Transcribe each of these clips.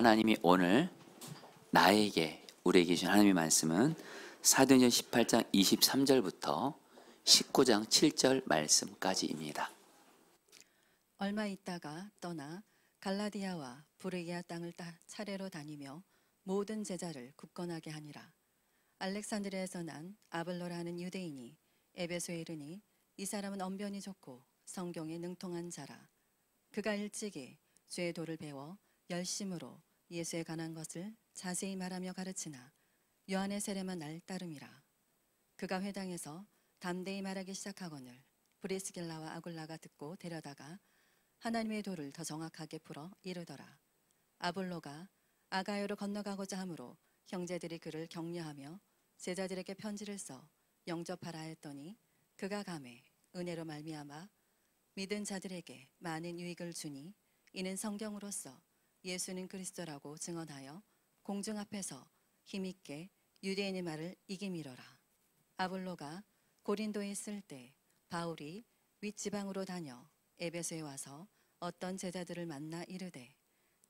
하나님이 오늘 나에게 우리에게 주신 하나님의 말씀은 사도행전 18장 23절부터 19장 7절 말씀까지입니다. 얼마 있다가 떠나 갈라디아와 부르기아 땅을 차례로 다니며 모든 제자를 굳건하게 하니라. 알렉산드리아에서 난 아볼로라는 유대인이 에베소에 이르니 이 사람은 언변이 좋고 성경에 능통한 자라. 그가 일찍이 죄의 도를 배워 열심으로 예수에 관한 것을 자세히 말하며 가르치나 요한의 세례만 날 따름이라. 그가 회당에서 담대히 말하기 시작하거늘 브리스길라와 아굴라가 듣고 데려다가 하나님의 도를 더 정확하게 풀어 이르더라. 아볼로가 아가야로 건너가고자 하므로 형제들이 그를 격려하며 제자들에게 편지를 써 영접하라 했더니 그가 가매 은혜로 말미암아 믿은 자들에게 많은 유익을 주니 이는 성경으로서 예수는 그리스도라고 증언하여 공중 앞에서 힘있게 유대인의 말을 이기미러라. 아볼로가 고린도에 있을 때 바울이 윗지방으로 다녀 에베소에 와서 어떤 제자들을 만나 이르되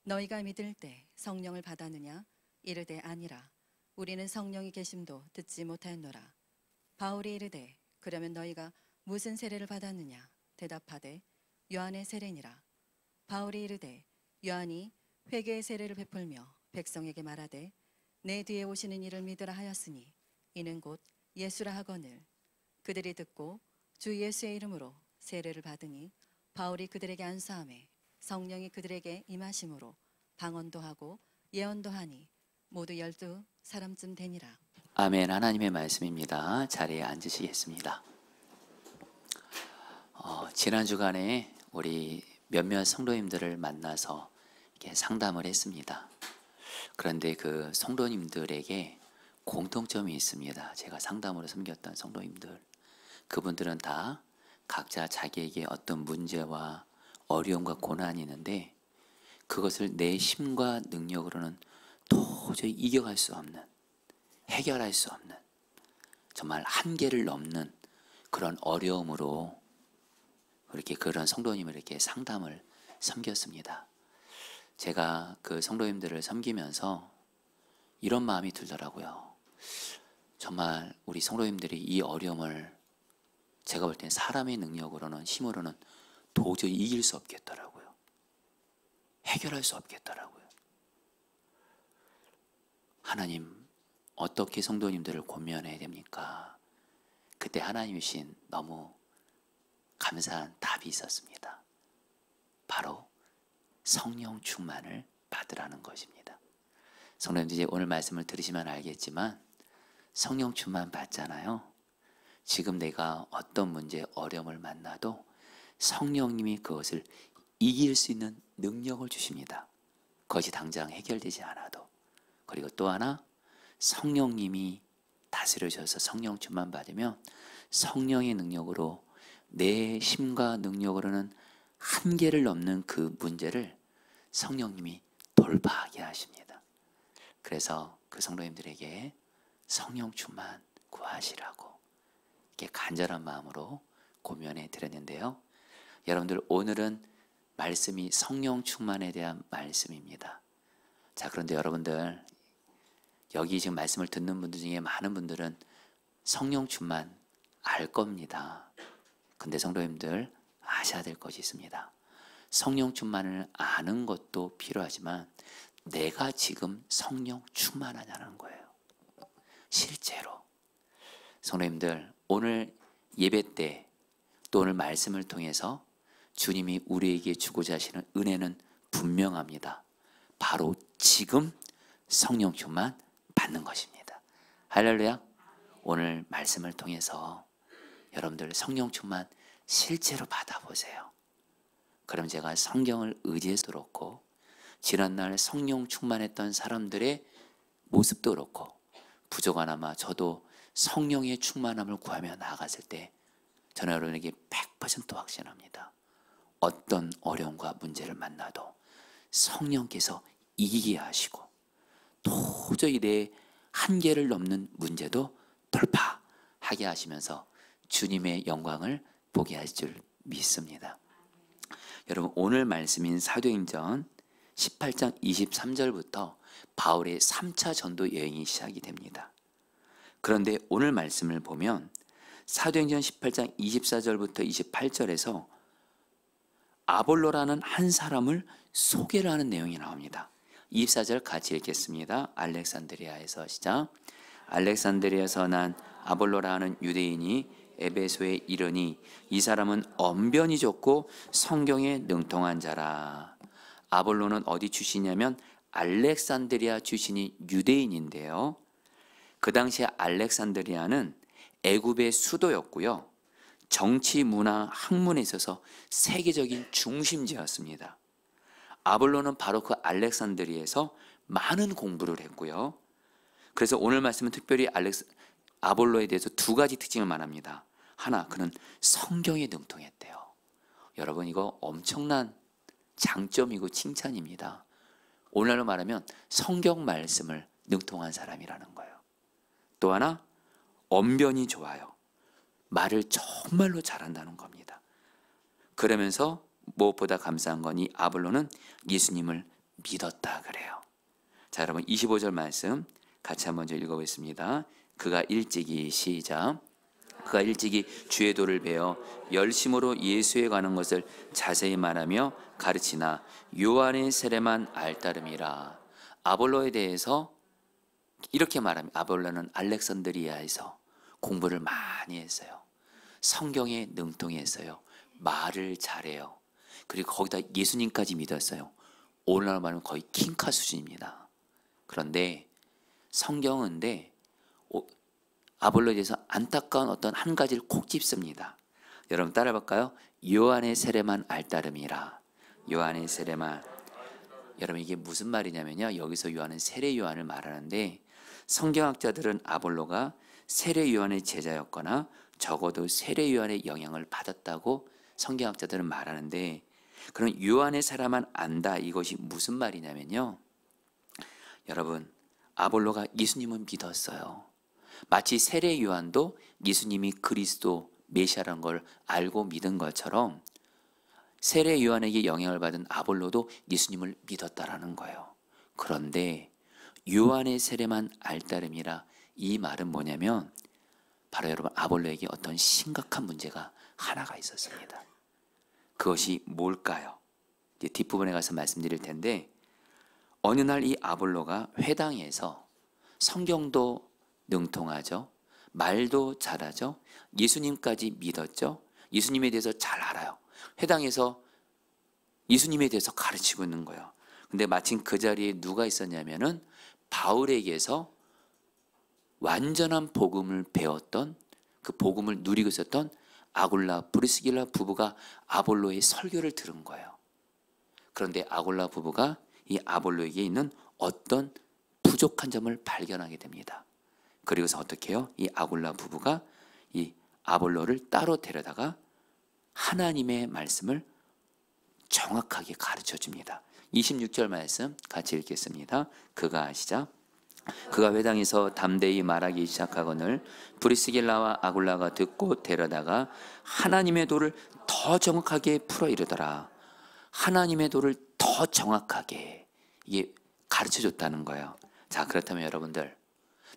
너희가 믿을 때 성령을 받았느냐? 이르되 아니라 우리는 성령이 계심도 듣지 못하였노라. 바울이 이르되 그러면 너희가 무슨 세례를 받았느냐? 대답하되 요한의 세례니라. 바울이 이르되 요한이 회개의 세례를 베풀며 백성에게 말하되 내 뒤에 오시는 이를 믿으라 하였으니 이는 곧 예수라 하거늘 그들이 듣고 주 예수의 이름으로 세례를 받으니 바울이 그들에게 안수하매 성령이 그들에게 임하심으로 방언도 하고 예언도 하니 모두 12사람쯤 되니라. 아멘. 하나님의 말씀입니다. 자리에 앉으시겠습니다. 지난 주간에 우리 몇몇 성도님들을 만나서 이렇게 상담을 했습니다. 그런데 그 성도님들에게 공통점이 있습니다. 제가 상담으로 섬겼던 성도님들, 그분들은 다 각자 자기에게 어떤 문제와 어려움과 고난이 있는데 그것을 내 힘과 능력으로는 도저히 이겨갈 수 없는, 해결할 수 없는, 정말 한계를 넘는 그런 어려움으로 이렇게 그런 성도님을 이렇게 상담을 섬겼습니다. 제가 그 성도님들을 섬기면서 이런 마음이 들더라고요. 정말 우리 성도님들이 이 어려움을 제가 볼 땐 사람의 능력으로는, 힘으로는 도저히 이길 수 없겠더라고요. 해결할 수 없겠더라고요. 하나님, 어떻게 성도님들을 권면해야 됩니까? 그때 하나님이 주신 너무 감사한 답이 있었습니다. 바로 성령 충만을 받으라는 것입니다. 성도님들, 이제 오늘 말씀을 들으시면 알겠지만 성령 충만 받잖아요. 지금 내가 어떤 문제, 어려움을 만나도 성령님이 그것을 이길 수 있는 능력을 주십니다. 그것이 당장 해결되지 않아도. 그리고 또 하나, 성령님이 다스려 주셔서 성령 충만 받으면 성령의 능력으로 내 힘과 능력으로는 한계를 넘는 그 문제를 성령님이 돌파하게 하십니다. 그래서 그 성도님들에게 성령 충만 구하시라고 이렇게 간절한 마음으로 고면해 드렸는데요. 여러분들, 오늘은 말씀이 성령 충만에 대한 말씀입니다. 자, 그런데 여러분들, 여기 지금 말씀을 듣는 분들 중에 많은 분들은 성령 충만 알 겁니다. 근데 성도님들, 아셔야 될 것이 있습니다. 성령 충만을 아는 것도 필요하지만 내가 지금 성령 충만하냐는 거예요. 실제로. 성도님들, 오늘 예배 때 또 오늘 말씀을 통해서 주님이 우리에게 주고자 하시는 은혜는 분명합니다. 바로 지금 성령 충만 받는 것입니다. 할렐루야. 오늘 말씀을 통해서 여러분들 성령 충만 실제로 받아보세요. 그럼 제가 성경을 의지해서 그렇고 지난날 성령 충만했던 사람들의 모습도 그렇고 부족하나마 저도 성령의 충만함을 구하며 나아갔을 때 저는 여러분에게 100% 확신합니다. 어떤 어려움과 문제를 만나도 성령께서 이기게 하시고 도저히 내 한계를 넘는 문제도 돌파하게 하시면서 주님의 영광을 보게 하실 줄 믿습니다. 여러분, 오늘 말씀인 사도행전 18장 23절부터 바울의 3차 전도 여행이 시작이 됩니다. 그런데 오늘 말씀을 보면 사도행전 18장 24절부터 28절에서 아볼로라는 한 사람을 소개를 하는 내용이 나옵니다. 24절 같이 읽겠습니다. 알렉산드리아에서 시작. 알렉산드리아에서 난 아볼로라는 유대인이 에베소에 이르니 이 사람은 언변이 좋고 성경에 능통한 자라. 아볼로는 어디 출신이냐면 알렉산드리아 출신이 유대인인데요. 그 당시에 알렉산드리아는 애굽의 수도였고요. 정치, 문화, 학문에 있어서 세계적인 중심지였습니다. 아볼로는 바로 그 알렉산드리아에서 많은 공부를 했고요. 그래서 오늘 말씀은 특별히 아볼로에 대해서 두 가지 특징을 말합니다. 하나, 그는 성경에 능통했대요. 여러분, 이거 엄청난 장점이고 칭찬입니다. 오늘날로 말하면 성경 말씀을 능통한 사람이라는 거예요. 또 하나, 언변이 좋아요. 말을 정말로 잘한다는 겁니다. 그러면서 무엇보다 감사한 건 이 아볼로는 예수님을 믿었다 그래요. 자, 여러분 25절 말씀 같이 한번 읽어보겠습니다. 그가 일찍이 시작. 그가 일찍이 주의 도를 배워 열심으로 예수에 관한 것을 자세히 말하며 가르치나 요한의 세례만 알따름이라. 아볼로에 대해서 이렇게 말합니다. 아볼로는 알렉산드리아에서 공부를 많이 했어요. 성경에 능통했어요. 말을 잘해요. 그리고 거기다 예수님까지 믿었어요. 오늘날 말하면 거의 킹카 수준입니다. 그런데 성경인데 아볼로에 대해서 안타까운 어떤 한 가지를 콕 집습니다. 여러분 따라해볼까요? 요한의 세례만 알따름이라. 요한의 세례만. 여러분 이게 무슨 말이냐면요. 여기서 요한은 세례 요한을 말하는데 성경학자들은 아볼로가 세례 요한의 제자였거나 적어도 세례 요한의 영향을 받았다고 성경학자들은 말하는데, 그런 요한의 사람만 안다, 이것이 무슨 말이냐면요. 여러분 아볼로가 예수님을 믿었어요. 마치 세례 요한도 예수님이 그리스도 메시아라는 걸 알고 믿은 것처럼 세례 요한에게 영향을 받은 아볼로도 예수님을 믿었다라는 거예요. 그런데 요한의 세례만 알따름이라, 이 말은 뭐냐면 바로 여러분 아볼로에게 어떤 심각한 문제가 하나가 있었습니다. 그것이 뭘까요? 이제 뒷부분에 가서 말씀드릴 텐데, 어느 날 이 아볼로가 회당에서 성경도 능통하죠. 말도 잘하죠. 예수님까지 믿었죠. 예수님에 대해서 잘 알아요. 회당에서 예수님에 대해서 가르치고 있는 거예요. 근데 마침 그 자리에 누가 있었냐면은 바울에게서 완전한 복음을 배웠던, 그 복음을 누리고 있었던 아굴라, 브리스길라 부부가 아볼로의 설교를 들은 거예요. 그런데 아굴라 부부가 이 아볼로에게 있는 어떤 부족한 점을 발견하게 됩니다. 그리고서 어떻게 해요? 이 아굴라 부부가 이 아볼로를 따로 데려다가 하나님의 말씀을 정확하게 가르쳐 줍니다. 26절 말씀 같이 읽겠습니다. 그가 시작. 그가 회당에서 담대히 말하기 시작하거늘 브리스길라와 아굴라가 듣고 데려다가 하나님의 도를 더 정확하게 풀어 이르더라. 하나님의 도를 더 정확하게 이게 가르쳐 줬다는 거예요. 자, 그렇다면 여러분들,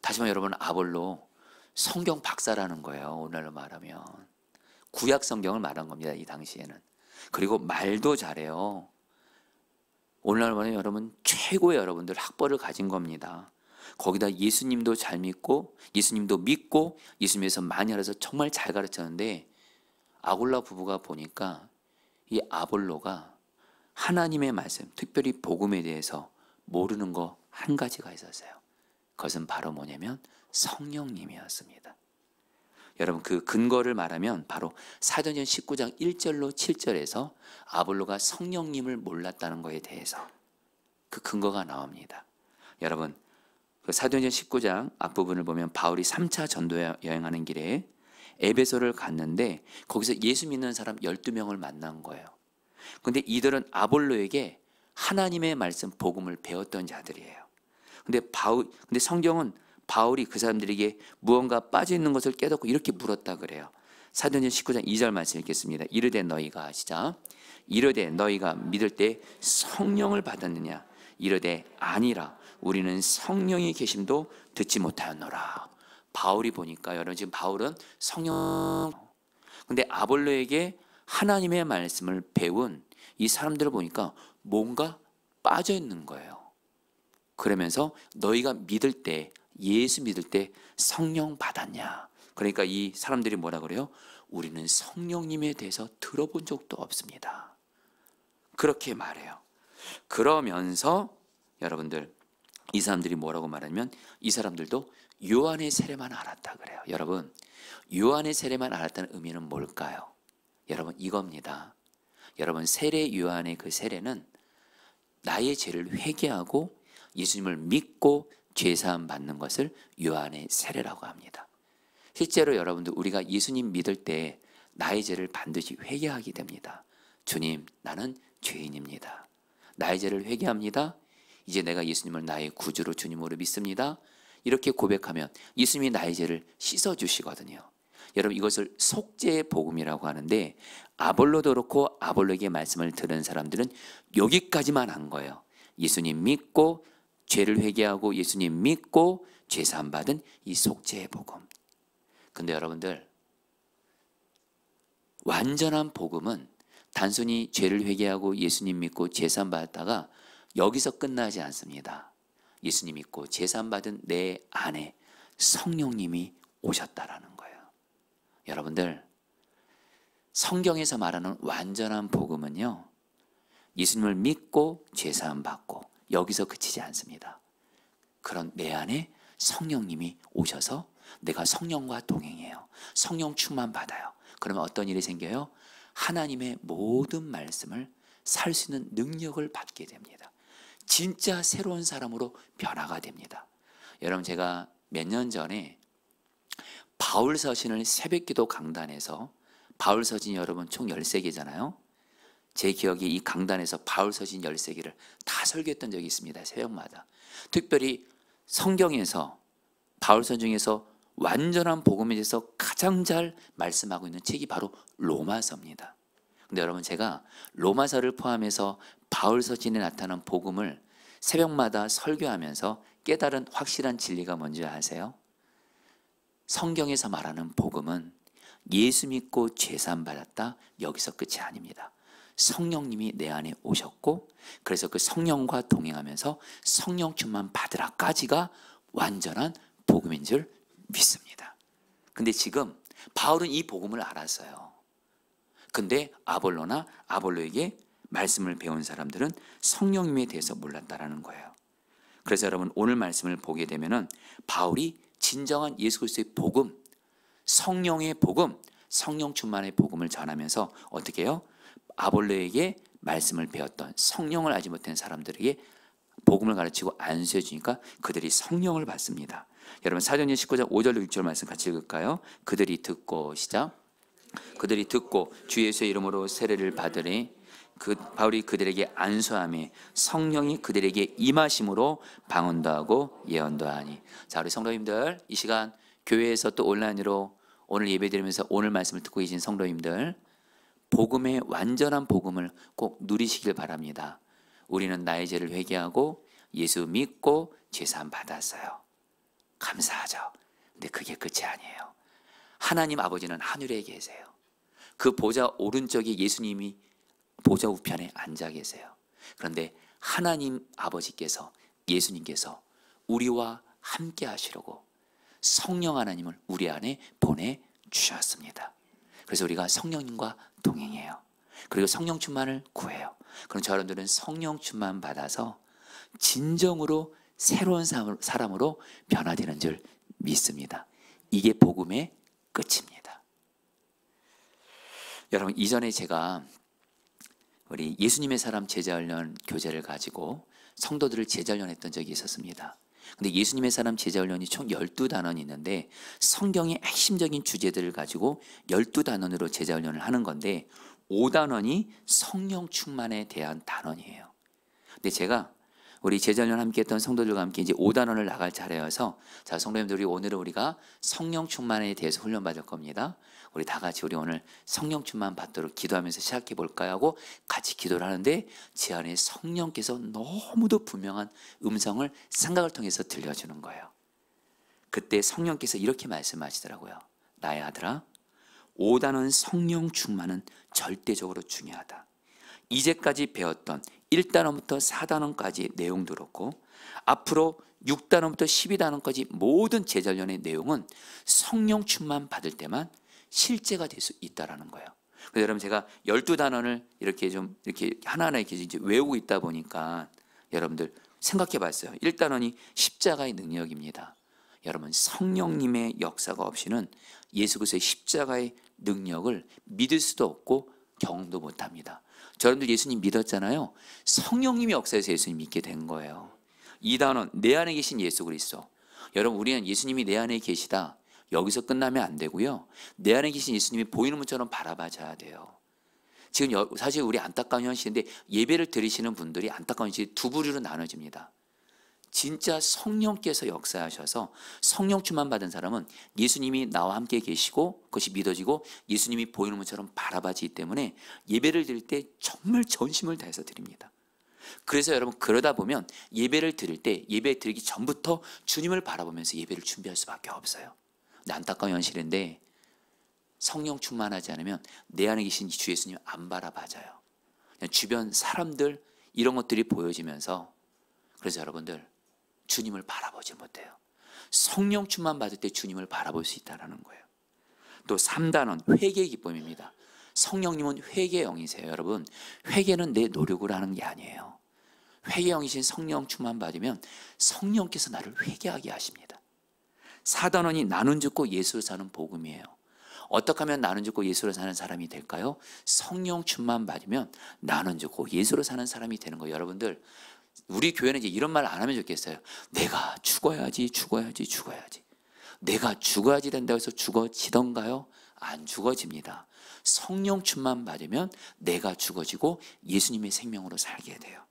다시 말해 여러분, 아볼로 성경 박사라는 거예요. 오늘날로 말하면 구약 성경을 말한 겁니다. 이 당시에는. 그리고 말도 잘해요. 오늘날로 말하면 여러분 최고의 여러분들 학벌을 가진 겁니다. 거기다 예수님도 잘 믿고 예수님도 믿고 예수님에서 많이 알아서 정말 잘 가르쳤는데, 아굴라 부부가 보니까 이 아볼로가 하나님의 말씀, 특별히 복음에 대해서 모르는 거 한 가지가 있었어요. 그것은 바로 뭐냐면 성령님이었습니다. 여러분 그 근거를 말하면 바로 사도행전 19장 1절로 7절에서 아볼로가 성령님을 몰랐다는 것에 대해서 그 근거가 나옵니다. 여러분 그 사도행전 19장 앞부분을 보면 바울이 3차 전도 여행하는 길에 에베소를 갔는데 거기서 예수 믿는 사람 12명을 만난 거예요. 근데 이들은 아볼로에게 하나님의 말씀 복음을 배웠던 자들이에요. 근데 성경은 바울이 그 사람들에게 무언가 빠져 있는 것을 깨닫고 이렇게 물었다 그래요. 사도행전 19장 2절 말씀 읽겠습니다. 이르되 너희가 시작. 이르되 너희가 믿을 때 성령을 받았느냐? 이르되 아니라 우리는 성령의 계심도 듣지 못하였노라. 바울이 보니까 여러분 지금 바울은 성령, 근데 아볼로에게 하나님의 말씀을 배운 이 사람들을 보니까 뭔가 빠져 있는 거예요. 그러면서 너희가 믿을 때, 예수 믿을 때 성령 받았냐? 그러니까 이 사람들이 뭐라 그래요? 우리는 성령님에 대해서 들어본 적도 없습니다. 그렇게 말해요. 그러면서 여러분들 이 사람들이 뭐라고 말하면 이 사람들도 요한의 세례만 알았다 그래요. 여러분 요한의 세례만 알았다는 의미는 뭘까요? 여러분 이겁니다. 여러분 세례 요한의 그 세례는 나의 죄를 회개하고 예수님을 믿고 죄사함 받는 것을 요한의 세례라고 합니다. 실제로 여러분들 우리가 예수님 믿을 때 나의 죄를 반드시 회개하게 됩니다. 주님 나는 죄인입니다. 나의 죄를 회개합니다. 이제 내가 예수님을 나의 구주로 주님으로 믿습니다. 이렇게 고백하면 예수님이 나의 죄를 씻어주시거든요. 여러분 이것을 속죄의 복음이라고 하는데 아볼로도 그렇고 아볼로에게 말씀을 들은 사람들은 여기까지만 한 거예요. 예수님 믿고 죄를 회개하고 예수님 믿고 죄사함 받은 이 속죄의 복음. 근데 여러분들 완전한 복음은 단순히 죄를 회개하고 예수님 믿고 죄사함 받았다가 여기서 끝나지 않습니다. 예수님 믿고 죄사함 받은 내 안에 성령님이 오셨다라는 거예요. 여러분들 성경에서 말하는 완전한 복음은요, 예수님을 믿고 죄사함 받고 여기서 그치지 않습니다. 그런 내 안에 성령님이 오셔서 내가 성령과 동행해요. 성령 충만 받아요. 그러면 어떤 일이 생겨요? 하나님의 모든 말씀을 살 수 있는 능력을 받게 됩니다. 진짜 새로운 사람으로 변화가 됩니다. 여러분 제가 몇 년 전에 바울 서신을 새벽기도 강단에서, 바울 서신이 여러분 총 13개잖아요. 제 기억에 이 강단에서 바울 서신 13개를 다 설교했던 적이 있습니다. 새벽마다. 특별히 성경에서 바울 서신 중에서 완전한 복음에 대해서 가장 잘 말씀하고 있는 책이 바로 로마서입니다. 근데 여러분 제가 로마서를 포함해서 바울 서신에 나타난 복음을 새벽마다 설교하면서 깨달은 확실한 진리가 뭔지 아세요? 성경에서 말하는 복음은 예수 믿고 죄사함 받았다 여기서 끝이 아닙니다. 성령님이 내 안에 오셨고 그래서 그 성령과 동행하면서 성령 충만 받으라까지가 완전한 복음인 줄 믿습니다. 근데 지금 바울은 이 복음을 알았어요. 근데 아볼로나 아볼로에게 말씀을 배운 사람들은 성령님에 대해서 몰랐다라는 거예요. 그래서 여러분 오늘 말씀을 보게 되면은 바울이 진정한 예수 그리스도의 복음, 성령의 복음, 성령 충만의 복음을 전하면서 어떻게 해요? 아볼로에게 말씀을 배웠던 성령을 알지 못한 사람들에게 복음을 가르치고 안수해 주니까 그들이 성령을 받습니다. 여러분 사도행전 19장 5절 6절 말씀 같이 읽을까요? 그들이 듣고 시작. 그들이 듣고 주 예수의 이름으로 세례를 받으니 바울이 그들에게 안수하며 성령이 그들에게 임하심으로 방언도 하고 예언도 하니. 자 우리 성도님들 이 시간 교회에서 또 온라인으로 오늘 예배드리면서 오늘 말씀을 듣고 계신 성도님들 복음의 완전한 복음을 꼭 누리시길 바랍니다. 우리는 나의 죄를 회개하고 예수 믿고 죄사함 받았어요. 감사하죠. 근데 그게 끝이 아니에요. 하나님 아버지는 하늘에 계세요. 그 보좌 오른쪽에 예수님이 보좌 우편에 앉아 계세요. 그런데 하나님 아버지께서 예수님께서 우리와 함께 하시려고 성령 하나님을 우리 안에 보내주셨습니다. 그래서 우리가 성령님과 동행해요. 그리고 성령 충만을 구해요. 그럼 여러분들은 성령 충만 받아서 진정으로 새로운 사람으로 변화되는 줄 믿습니다. 이게 복음의 끝입니다. 여러분 이전에 제가 우리 예수님의 사람 제자훈련 교재를 가지고 성도들을 제자훈련했던 적이 있었습니다. 근데 예수님의 사람 제자훈련이 총 12단원이 있는데 성경의 핵심적인 주제들을 가지고 12단원으로 제자훈련을 하는 건데 5단원이 성령 충만에 대한 단원이에요. 근데 제가 우리 제자훈련 함께 했던 성도들과 함께 이제 5단원을 나갈 차례여서 자 성도님들이 오늘은 우리가 성령 충만에 대해서 훈련받을 겁니다. 우리 다 같이 우리 오늘 성령 충만 받도록 기도하면서 시작해 볼까요? 하고 같이 기도를 하는데 제 안에 성령께서 너무도 분명한 음성을 생각을 통해서 들려주는 거예요. 그때 성령께서 이렇게 말씀하시더라고요. 나의 아들아, 5단원 성령 충만은 절대적으로 중요하다. 이제까지 배웠던 1단원부터 4단원까지의 내용도 그렇고 앞으로 6단원부터 12단원까지 모든 제자련의 내용은 성령 충만 받을 때만 실제가 될 수 있다라는 거예요. 그래서 여러분 제가 12단원을 이렇게 하나하나 이렇게 이제 외우고 있다 보니까 여러분들 생각해 봤어요. 1단원이 십자가의 능력입니다. 여러분 성령님의 역사가 없이는 예수 그리스도의 십자가의 능력을 믿을 수도 없고 경험도 못합니다. 여러분들 예수님 믿었잖아요. 성령님의 역사에서 예수님 믿게 된 거예요. 2단원 내 안에 계신 예수 그리스도. 여러분 우리는 예수님이 내 안에 계시다. 여기서 끝나면 안 되고요. 내 안에 계신 예수님이 보이는 분처럼 바라봐줘야 돼요. 지금 사실 우리 안타까운 현실인데 예배를 드리시는 분들이 안타까운 현실이 두 부류로 나눠집니다. 진짜 성령께서 역사하셔서 성령 충만 받은 사람은 예수님이 나와 함께 계시고 그것이 믿어지고 예수님이 보이는 것처럼 바라봐지기 때문에 예배를 드릴 때 정말 전심을 다해서 드립니다. 그래서 여러분 그러다 보면 예배를 드릴 때 예배 드리기 전부터 주님을 바라보면서 예배를 준비할 수밖에 없어요. 근데 안타까운 현실인데 성령 충만하지 않으면 내 안에 계신 주 예수님 안 바라봐져요. 그냥 주변 사람들 이런 것들이 보여지면서 그래서 여러분들 주님을 바라보지 못해요. 성령 충만 받을 때 주님을 바라볼 수 있다는 거예요. 또 3단원 회개의 기쁨입니다. 성령님은 회개의 영이세요. 여러분 회개는 내 노력으로 하는 게 아니에요. 회개의 영이신 성령 충만 받으면 성령께서 나를 회개하게 하십니다. 4단원이 나눈 죽고 예수로 사는 복음이에요. 어떻게 하면 나눈 죽고 예수로 사는 사람이 될까요? 성령 충만 받으면 나눈 죽고 예수로 사는 사람이 되는 거예요. 여러분들 우리 교회는 이제 이런 말 안 하면 좋겠어요. 내가 죽어야지. 내가 죽어야지 된다고 해서 죽어지던가요? 안 죽어집니다. 성령 충만 받으면 내가 죽어지고 예수님의 생명으로 살게 돼요.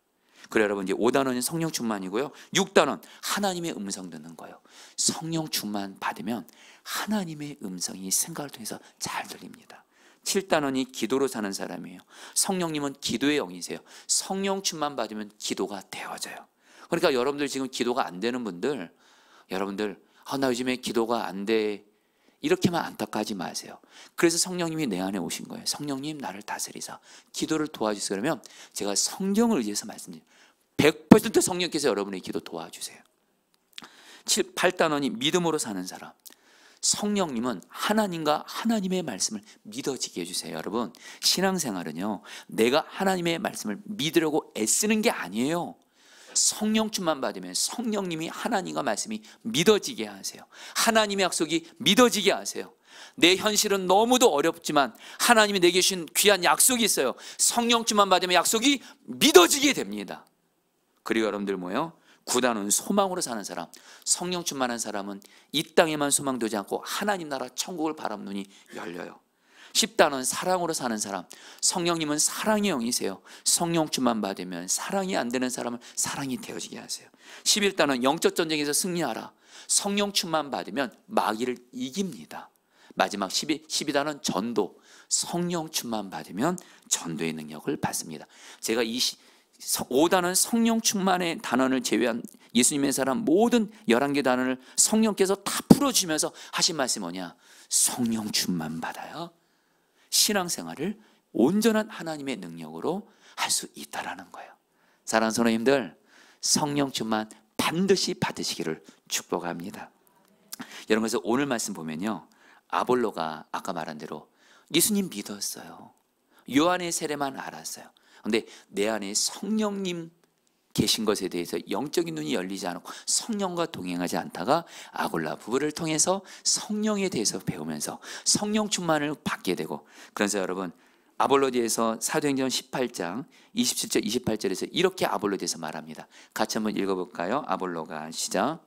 그래 여러분 이제 5단원은 성령 충만이고요. 6단원 하나님의 음성 듣는 거예요. 성령 충만 받으면 하나님의 음성이 생각을 통해서 잘 들립니다. 7단원이 기도로 사는 사람이에요. 성령님은 기도의 영이세요. 성령 충만 받으면 기도가 되어져요. 그러니까 여러분들 지금 기도가 안 되는 분들 여러분들 나 요즘에 기도가 안 돼 이렇게만 안타까워하지 마세요. 그래서 성령님이 내 안에 오신 거예요. 성령님 나를 다스리사 기도를 도와주세요. 그러면 제가 성경을 의지해서 말씀드려요. 100% 성령께서 여러분의 기도 도와주세요. 8단원이 믿음으로 사는 사람. 성령님은 하나님과 하나님의 말씀을 믿어지게 해주세요. 여러분 신앙생활은요 내가 하나님의 말씀을 믿으려고 애쓰는 게 아니에요. 성령 충만 받으면 성령님이 하나님과 말씀이 믿어지게 하세요. 하나님의 약속이 믿어지게 하세요. 내 현실은 너무도 어렵지만 하나님이 내게 주신 귀한 약속이 있어요. 성령 충만 받으면 약속이 믿어지게 됩니다. 그리고 여러분들 뭐예요? 9단은 소망으로 사는 사람. 성령 충만한 사람은 이 땅에만 소망되지 않고 하나님 나라 천국을 바라보는 눈이 열려요. 10단은 사랑으로 사는 사람. 성령님은 사랑의 영이세요. 성령 충만 받으면 사랑이 안 되는 사람을 사랑이 되어지게 하세요. 11단은 영적 전쟁에서 승리하라. 성령 충만 받으면 마귀를 이깁니다. 마지막 12단은 전도. 성령 충만 받으면 전도의 능력을 받습니다. 제가 5단은 성령 충만의 단원을 제외한 예수님의 사람 모든 11개 단원을 성령께서 다 풀어주면서 하신 말씀이 뭐냐? 성령 충만 받아야 신앙생활을 온전한 하나님의 능력으로 할 수 있다라는 거예요. 사랑하는 성도님들 성령 충만 반드시 받으시기를 축복합니다. 여러분 그래서 오늘 말씀 보면요 아볼로가 아까 말한 대로 예수님 믿었어요. 요한의 세례만 알았어요. 그런데 내 안에 성령님 계신 것에 대해서 영적인 눈이 열리지 않고 성령과 동행하지 않다가 아골라 부부를 통해서 성령에 대해서 배우면서 성령 충만을 받게 되고 그래서 여러분 아볼로에 대해서 사도행전 18장 27절 28절에서 이렇게 아볼로에 대해서 말합니다. 같이 한번 읽어볼까요? 아볼로가 시작.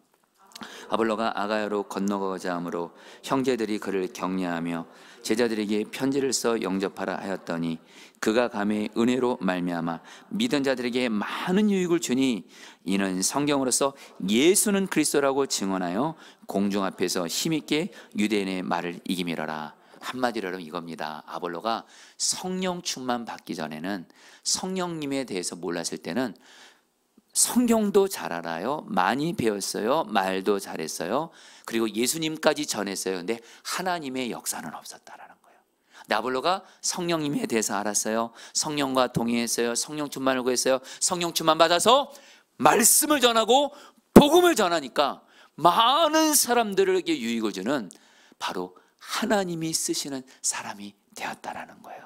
아볼로가 아가야로 건너가고자 하므로 형제들이 그를 격려하며 제자들에게 편지를 써 영접하라 하였더니 그가 감히 은혜로 말미암아 믿은 자들에게 많은 유익을 주니 이는 성경으로서 예수는 그리스도라고 증언하여 공중 앞에서 힘있게 유대인의 말을 이기미러라. 한마디로 여러분 이겁니다. 아볼로가 성령 충만 받기 전에는 성령님에 대해서 몰랐을 때는 성경도 잘 알아요. 많이 배웠어요. 말도 잘했어요. 그리고 예수님까지 전했어요. 근데 하나님의 역사는 없었다라는 거예요. 근데 아볼로가 성령님에 대해서 알았어요. 성령과 동의했어요. 성령 충만을 구했어요. 성령 충만 받아서 말씀을 전하고 복음을 전하니까 많은 사람들에게 유익을 주는 바로 하나님이 쓰시는 사람이 되었다라는 거예요.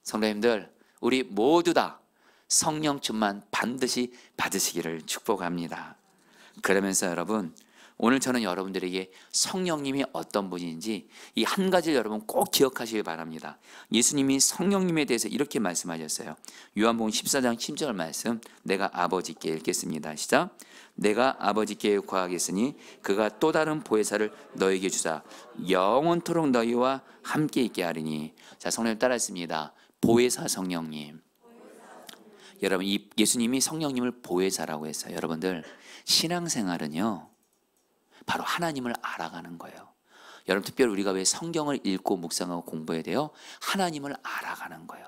성도님들, 우리 모두 다 성령 충만 반드시 받으시기를 축복합니다. 그러면서 여러분, 오늘 저는 여러분들에게 성령님이 어떤 분인지 이 한 가지를 여러분 꼭 기억하시길 바랍니다. 예수님이 성령님에 대해서 이렇게 말씀하셨어요. 요한복음 14장 10절 말씀, 내가 아버지께 읽겠습니다. 시작. 내가 아버지께 구하겠으니 그가 또 다른 보혜사를 너에게 주사 영원토록 너희와 함께 있게 하리니. 자, 성령님 따라했습니다. 보혜사 성령님. 여러분, 이 예수님이 성령님을 보혜사라고 했어요. 여러분들, 신앙생활은요 바로 하나님을 알아가는 거예요. 여러분, 특별히 우리가 왜 성경을 읽고 묵상하고 공부해야 돼요? 하나님을 알아가는 거예요.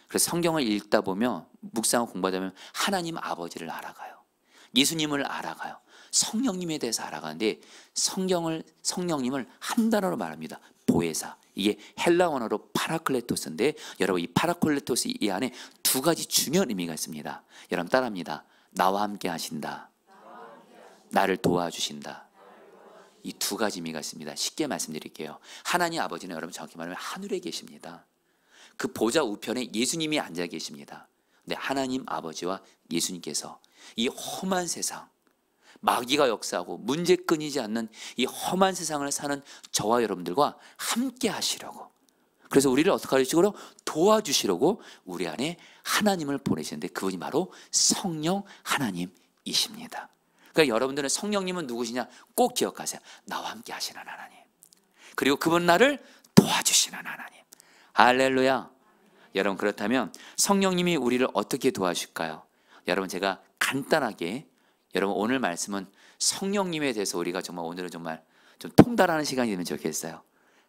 그래서 성경을 읽다 보면, 묵상하고 공부하다 보면 하나님 아버지를 알아가요. 예수님을 알아가요. 성령님에 대해서 알아가는데 성령님을 한 단어로 말합니다. 보혜사. 이게 헬라 원어로 파라클레토스인데 여러분, 이 파라클레토스 이 안에 두 가지 중요한 의미가 있습니다. 여러분 따라합니다. 나와 함께 하신다. 나를 도와주신다. 이 두 가지 의미가 있습니다. 쉽게 말씀드릴게요. 하나님 아버지는 여러분 정확히 말하면 하늘에 계십니다. 그 보좌 우편에 예수님이 앉아 계십니다. 근데 하나님 아버지와 예수님께서 이 험한 세상, 마귀가 역사하고 문제 끊이지 않는 이 험한 세상을 사는 저와 여러분들과 함께 하시려고, 그래서 우리를 어떻게 하시고 도와주시려고 우리 안에 하나님을 보내시는데 그분이 바로 성령 하나님이십니다. 그러니까 여러분들은 성령님은 누구시냐 꼭 기억하세요. 나와 함께 하시는 하나님, 그리고 그분 나를 도와주시는 하나님. 할렐루야. 여러분, 그렇다면 성령님이 우리를 어떻게 도와주실까요? 여러분, 제가 간단하게, 여러분 오늘 말씀은 성령님에 대해서 우리가 정말 오늘은 정말 좀 통달하는 시간이 되면 좋겠어요.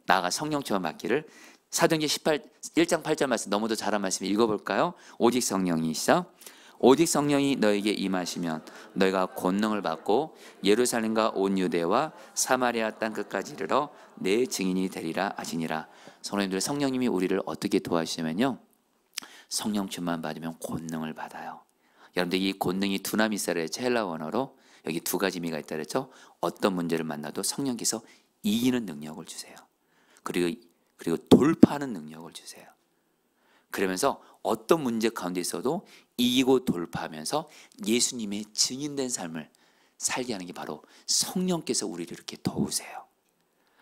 나아가 성령 충만 받기를. 사도행전 1장 8절 말씀, 너무도 잘한 말씀 읽어볼까요? 오직 성령이시죠. 오직 성령이 너에게 임하시면 너희가 권능을 받고 예루살렘과 온 유대와 사마리아 땅 끝까지 이르러 내 증인이 되리라 하시니라. 성도님들, 성령님이 우리를 어떻게 도와주시냐면요, 성령 충만 받으면 권능을 받아요. 여러분들, 이 권능이 두나미사라의 헬라 원어로 여기 두 가지 의미가 있다 그랬죠. 어떤 문제를 만나도 성령께서 이기는 능력을 주세요. 그리고 돌파하는 능력을 주세요. 그러면서 어떤 문제 가운데 있어도 이기고 돌파하면서 예수님의 증인된 삶을 살게 하는 게 바로 성령께서 우리를 이렇게 도우세요.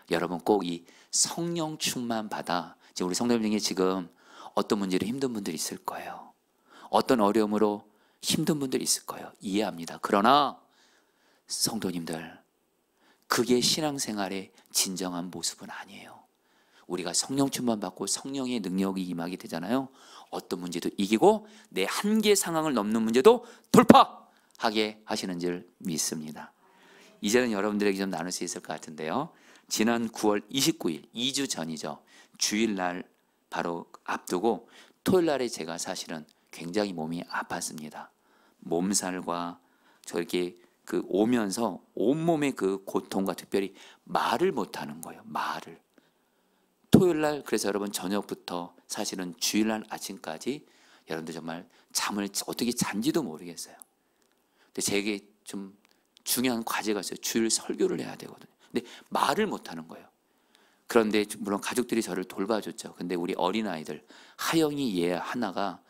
여러분, 꼭 이 성령 충만 받아, 지금 우리 성도님 중에 지금 어떤 문제로 힘든 분들이 있을 거예요. 어떤 어려움으로 힘든 분들이 있을 거예요. 이해합니다. 그러나 성도님들, 그게 신앙생활의 진정한 모습은 아니에요. 우리가 성령 충만 받고 성령의 능력이 임하게 되잖아요. 어떤 문제도 이기고 내 한계 상황을 넘는 문제도 돌파하게 하시는 줄 믿습니다. 이제는 여러분들에게 좀 나눌 수 있을 것 같은데요. 지난 9월 29일, 2주 전이죠. 주일날 바로 앞두고 토요일날에 제가 사실은 굉장히 몸이 아팠습니다. 몸살과 저렇게 그 오면서 온몸의 그 고통과 특별히 말을 못하는 거예요. 말을. 토요일날, 그래서 여러분 저녁부터 사실은 주일날 아침까지 여러분들 정말 잠을 어떻게 잔지도 모르겠어요. 근데 제게 좀 중요한 과제가 있어요. 주일 설교를 해야 되거든요. 근데 말을 못하는 거예요. 그런데 물론 가족들이 저를 돌봐줬죠. 근데 우리 어린아이들, 하영이 얘 하나가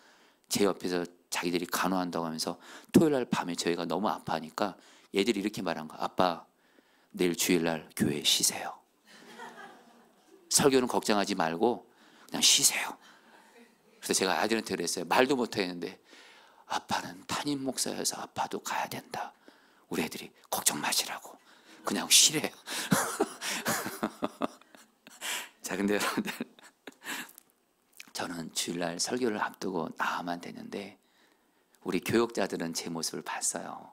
제 옆에서 자기들이 간호한다고 하면서 토요일날 밤에 저희가 너무 아파하니까 얘들이 이렇게 말한 거야. 아빠, 내일 주일날 교회 쉬세요. 설교는 걱정하지 말고 그냥 쉬세요. 그래서 제가 아이들한테 그랬어요. 말도 못하겠는데 아빠는 담임 목사여서 아빠도 가야 된다. 우리 애들이 걱정 마시라고 그냥 쉬래요. 자, 근데 여러분들, 저는 주일날 설교를 앞두고 나가면 되는데 우리 교역자들은 제 모습을 봤어요.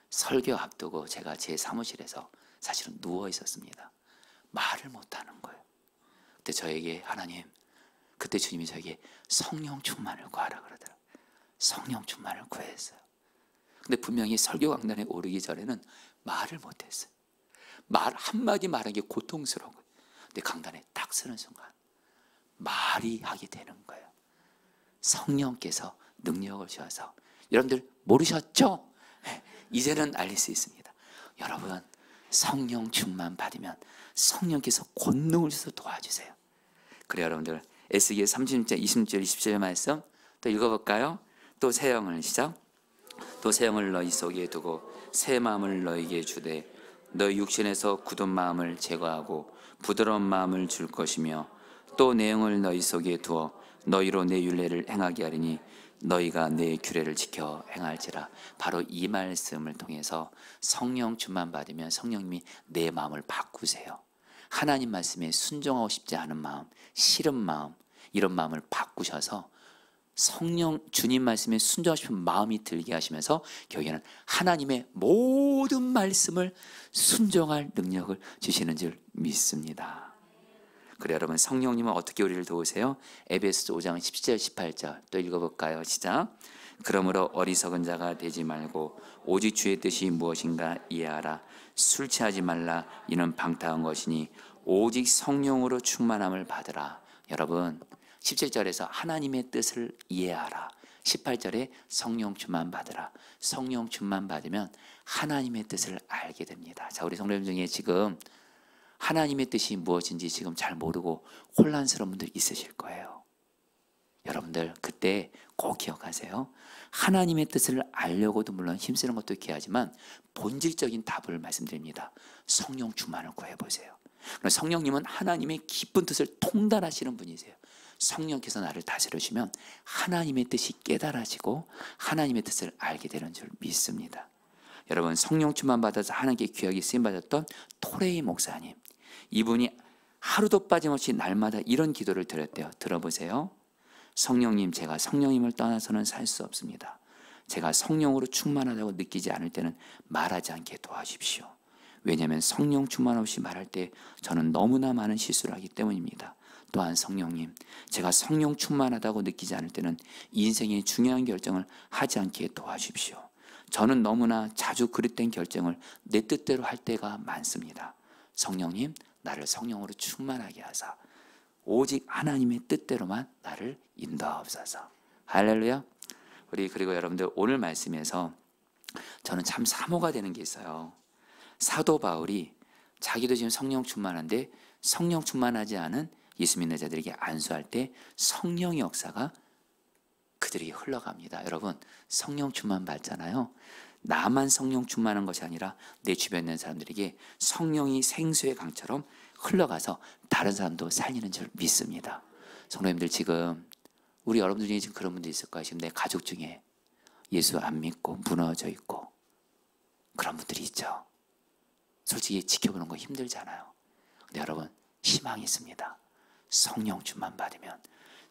설교 앞두고 제가 제 사무실에서 사실은 누워 있었습니다. 말을 못하는 거예요. 그때 저에게 하나님, 그때 주님이 저에게 성령 충만을 구하라 그러더라고요. 성령 충만을 구했어요. 근데 분명히 설교 강단에 오르기 전에는 말을 못했어요. 말 한마디 말하는 게 고통스러운 거예요. 근데 강단에 딱 서는 순간 말이 하게 되는 거예요. 성령께서 능력을 주셔서, 여러분들 모르셨죠? 이제는 알릴 수 있습니다. 여러분, 성령 충만 받으면 성령께서 권능을 주셔서 도와주세요. 그래, 여러분들 에스겔 30절 20절 27절 말씀 또 읽어볼까요? 또 새 영을 시작. 또 새 영을 너희 속에 두고 새 마음을 너희에게 주되 너희 육신에서 굳은 마음을 제거하고 부드러운 마음을 줄 것이며 또 내 영을 너희 속에 두어 너희로 내 율례를 행하게 하리니 너희가 내 규례를 지켜 행할지라. 바로 이 말씀을 통해서 성령 충만 받으면 성령님이 내 마음을 바꾸세요. 하나님 말씀에 순종하고 싶지 않은 마음, 싫은 마음, 이런 마음을 바꾸셔서 성령 주님 말씀에 순종하고 싶은 마음이 들게 하시면서 결국에는 하나님의 모든 말씀을 순종할 능력을 주시는 줄 믿습니다. 그래, 여러분, 성령님은 어떻게 우리를 도우세요? 에베소서 5장 17절 18절 또 읽어볼까요? 시작. 그러므로 어리석은 자가 되지 말고 오직 주의 뜻이 무엇인가 이해하라. 술 취하지 말라. 이는 방탕한 것이니 오직 성령으로 충만함을 받으라. 여러분, 17절에서 하나님의 뜻을 이해하라. 18절에 성령 충만 받으라. 성령 충만 받으면 하나님의 뜻을 알게 됩니다. 자, 우리 성도님 중에 지금 하나님의 뜻이 무엇인지 지금 잘 모르고 혼란스러운 분들 있으실 거예요. 여러분들 그때 꼭 기억하세요. 하나님의 뜻을 알려고도 물론 힘쓰는 것도 귀하지만 본질적인 답을 말씀드립니다. 성령 충만을 구해보세요. 성령님은 하나님의 깊은 뜻을 통달하시는 분이세요. 성령께서 나를 다스려주면 하나님의 뜻이 깨달아지고 하나님의 뜻을 알게 되는 줄 믿습니다. 여러분, 성령 충만 받아서 하나님께 귀하게 쓰임받았던 토레이 목사님, 이분이 하루도 빠짐없이 날마다 이런 기도를 드렸대요. 들어보세요. 성령님, 제가 성령님을 떠나서는 살 수 없습니다. 제가 성령으로 충만하다고 느끼지 않을 때는 말하지 않게 도와주십시오. 왜냐하면 성령 충만 없이 말할 때 저는 너무나 많은 실수를 하기 때문입니다. 또한 성령님, 제가 성령 충만하다고 느끼지 않을 때는 인생의 중요한 결정을 하지 않게 도와주십시오. 저는 너무나 자주 그릇된 결정을 내 뜻대로 할 때가 많습니다. 성령님, 나를 성령으로 충만하게 하사 오직 하나님의 뜻대로만 나를 인도하옵소서. 할렐루야. 우리 그리고 여러분들 오늘 말씀에서 저는 참 사모가 되는 게 있어요. 사도 바울이 자기도 지금 성령 충만한데 성령 충만하지 않은 예수 믿는 자들에게 안수할 때 성령의 역사가 그들에게 흘러갑니다. 여러분, 성령 충만 받잖아요. 나만 성령 충만한 것이 아니라 내 주변에 있는 사람들에게 성령이 생수의 강처럼 흘러가서 다른 사람도 살리는 줄 믿습니다. 성도님들, 지금 우리 여러분들 중에 지금 그런 분들 있을 거예요. 지금 내 가족 중에 예수 안 믿고 무너져 있고 그런 분들이 있죠. 솔직히 지켜보는 거 힘들잖아요. 근데 여러분, 희망이 있습니다. 성령 충만 받으면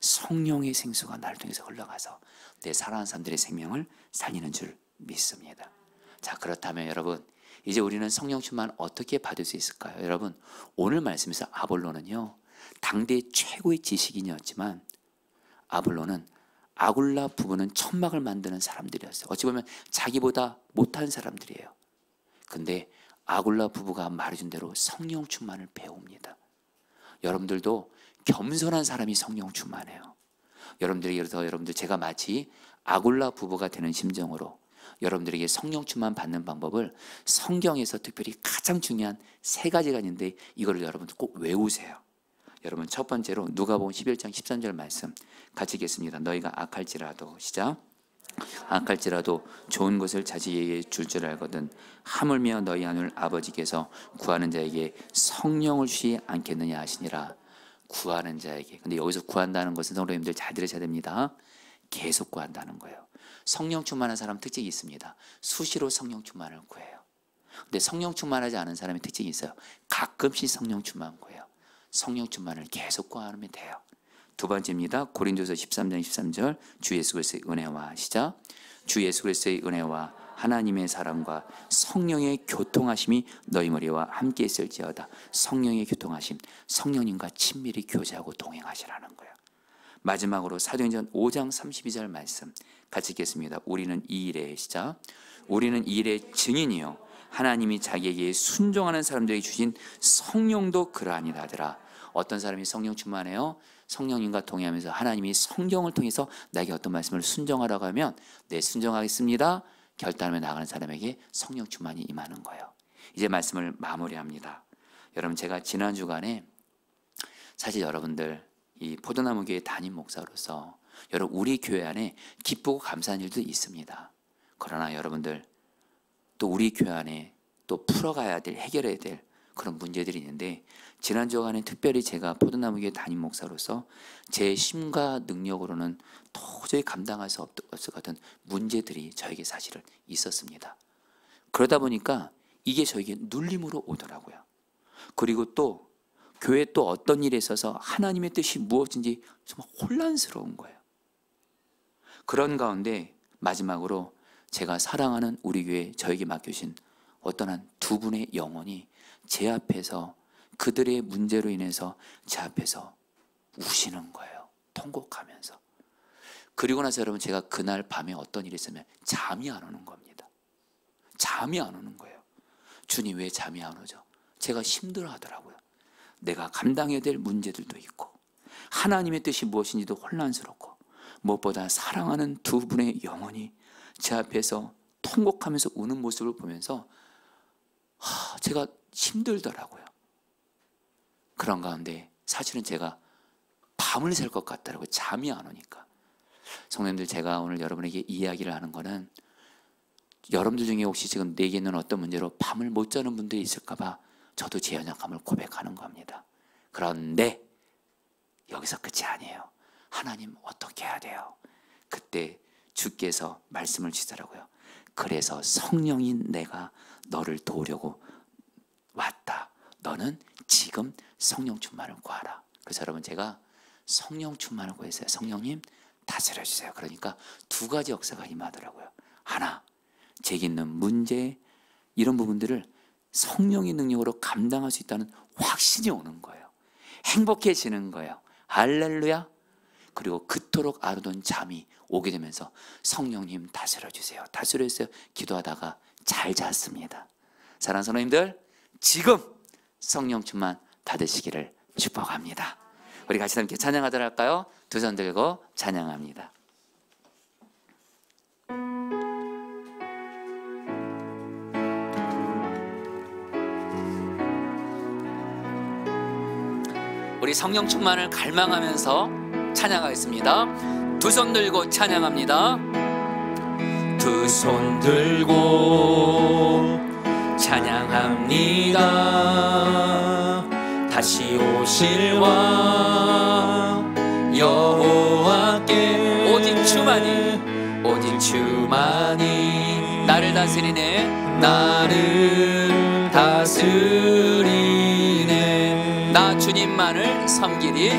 성령의 생수가 나를 통해서 흘러가서 내 사랑하는 사람들의 생명을 살리는 줄 믿습니다. 자, 그렇다면 여러분, 이제 우리는 성령 충만 어떻게 받을 수 있을까요? 여러분, 오늘 말씀에서 아볼로는요, 당대 최고의 지식인이었지만 아볼로는 아굴라 부부는 천막을 만드는 사람들이었어요. 어찌 보면 자기보다 못한 사람들이에요. 근데 아굴라 부부가 말해준 대로 성령 충만을 배웁니다. 여러분들도 겸손한 사람이 성령 충만해요. 여러분들에게, 그래서 여러분들 제가 마치 아굴라 부부가 되는 심정으로 여러분들에게 성령 충만 받는 방법을 성경에서 특별히 가장 중요한 3가지가 있는데 이거를 여러분들 꼭 외우세요. 여러분, 첫 번째로 누가복음 11장 13절 말씀 같이 읽겠습니다. 너희가 악할지라도, 시작. 악할지라도 좋은 것을 자식에게 줄 줄 알거든 하물며 너희 하늘 아버지께서 구하는 자에게 성령을 주시 않겠느냐 하시니라. 구하는 자에게. 근데 여기서 구한다는 것은 성도님들 잘 들으셔야 됩니다. 계속 구한다는 거예요. 성령 충만한 사람 특징이 있습니다. 수시로 성령 충만을 구해요. 근데 성령 충만하지 않은 사람의 특징이 있어요. 가끔씩 성령 충만 구해요. 성령 충만을 계속 구하면 돼요. 두 번째입니다. 고린도서 13장 13절 주 예수 그리스도의 은혜와, 시작. 주 예수 그리스도의 은혜와 하나님의 사랑과 성령의 교통하심이 너희 머리와 함께 있을지어다. 성령의 교통하심, 성령님과 친밀히 교제하고 동행하시라는 거예요. 마지막으로 사도행전 5장 32절 말씀 같이 읽겠습니다. 우리는 이 일의 시작. 우리는 이 일의 증인이요 하나님이 자기에게 순종하는 사람들에게 주신 성령도 그러하니라 하더라. 어떤 사람이 성령 충만해요? 성령님과 동행하면서 하나님이 성경을 통해서 나에게 어떤 말씀을 순종하라고 하면 네, 순종하겠습니다 결단하며 나가는 사람에게 성령 충만이 임하는 거예요. 이제 말씀을 마무리합니다. 여러분, 제가 지난 주간에 사실 여러분들 이 포도나무 교회 담임 목사로서 여러분 우리 교회 안에 기쁘고 감사한 일도 있습니다. 그러나 여러분들 또 우리 교회 안에 또 풀어가야 될, 해결해야 될 그런 문제들이 있는데, 지난 주간에 특별히 제가 포도나무 교회 담임 목사로서 제 힘과 능력으로는 도저히 감당할 수 없을 것 같은 문제들이 저에게 사실은 있었습니다. 그러다 보니까 이게 저에게 눌림으로 오더라고요. 그리고 또 교회에 또 어떤 일에 있어서 하나님의 뜻이 무엇인지 정말 혼란스러운 거예요. 그런 가운데 마지막으로 제가 사랑하는 우리 교회 저에게 맡겨주신 어떤 한 두 분의 영혼이 제 앞에서 그들의 문제로 인해서 제 앞에서 우시는 거예요. 통곡하면서. 그리고 나서 여러분, 제가 그날 밤에 어떤 일이 있으면 잠이 안 오는 겁니다. 잠이 안 오는 거예요. 주님, 왜 잠이 안 오죠? 제가 힘들어 하더라고요. 내가 감당해야 될 문제들도 있고 하나님의 뜻이 무엇인지도 혼란스럽고 무엇보다 사랑하는 두 분의 영혼이 제 앞에서 통곡하면서 우는 모습을 보면서 제가 힘들더라고요. 그런 가운데 사실은 제가 밤을 샐 것 같더라고요. 잠이 안 오니까. 성도님들, 제가 오늘 여러분에게 이야기를 하는 거는 여러분들 중에 혹시 지금 내게 있는 어떤 문제로 밤을 못 자는 분들이 있을까 봐 저도 제 연약함을 고백하는 겁니다. 그런데 여기서 끝이 아니에요. 하나님, 어떻게 해야 돼요? 그때 주께서 말씀을 주시더라고요. 그래서 성령인 내가 너를 도우려고 왔다. 너는 지금 성령 충만을 구하라. 그래서 여러분, 제가 성령 충만을 구했어요. 성령님 다스려 주세요. 그러니까 두 가지 역사가 임하더라고요. 하나, 제게 있는 문제, 이런 부분들을 성령의 능력으로 감당할 수 있다는 확신이 오는 거예요. 행복해지는 거예요. 할렐루야. 그리고 그토록 아르던 잠이 오게 되면서 성령님 다스려 주세요, 다스려 주세요 기도하다가 잘 잤습니다. 사랑하는 성도님들, 지금 성령 충만 받으시기를 축복합니다. 우리 같이 함께 찬양하도록 할까요? 두 손 들고 찬양합니다. 우리 성령 충만을 갈망하면서 찬양하겠습니다. 두 손 들고 찬양합니다. 두 손 들고 찬양합니다. 다시 오실 왕 여호와께 오직 주만이, 오직 주만이 나를 다스리네, 나를 다스리네. 나 주님만을 섬기리,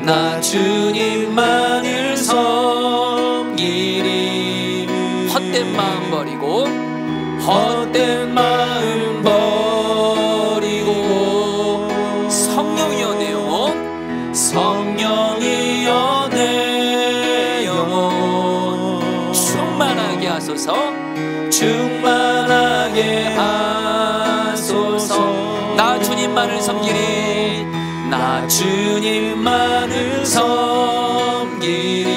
나 주님만을 섬기리. 헛된 마음 버리고, 헛된 마음 버리고, 성령이여 내 영혼, 성령이여 내 영혼 충만하게 하소서, 충만하게 하소서. 나 주님만을 섬기리, 나 주님만을 섬기리.